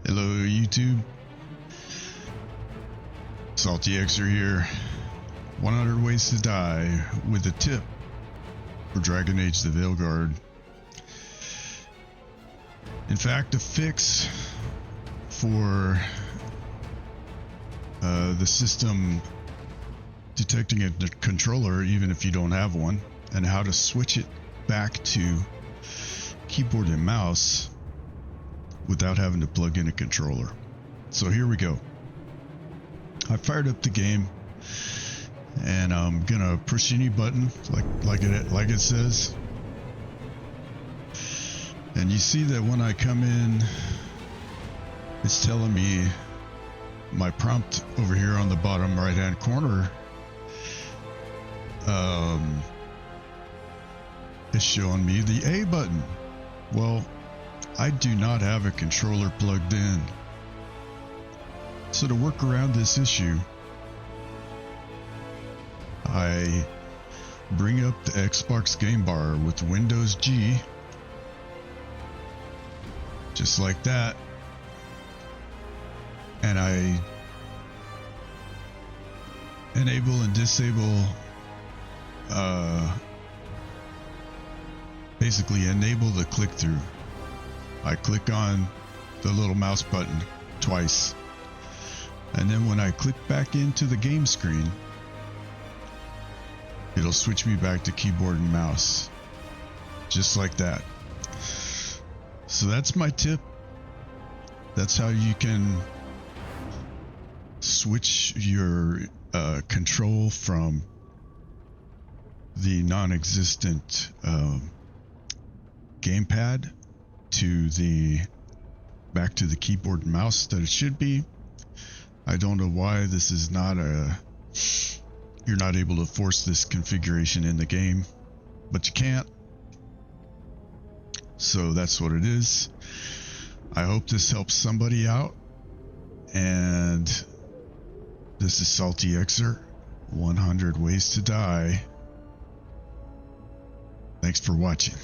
Hello YouTube, Salty Xer here. 100 Ways to Die with a tip for Dragon Age the Veilguard. In fact, a fix for the system detecting a controller even if you don't have one, and how to switch it back to keyboard and mouse without having to plug in a controller. So here we go. I fired up the game and I'm gonna push any button like it says, and you see that when I come in, it's telling me my prompt over here on the bottom right hand corner is showing me the A button. Well, I do not have a controller plugged in. So to work around this issue, I bring up the Xbox game bar with Windows G, just like that, and I enable and disable, basically enable the click through. I click on the little mouse button twice, and then when I click back into the game screen, it'll switch me back to keyboard and mouse, just like that. So that's my tip. That's how you can switch your control from the non-existent gamepad to back to the keyboard and mouse that it should be. I don't know why this is not you're not able to force this configuration in the game, but you can't. So that's what it is. I hope this helps somebody out, and this is Salty Xer, 100 Ways to Die. Thanks for watching.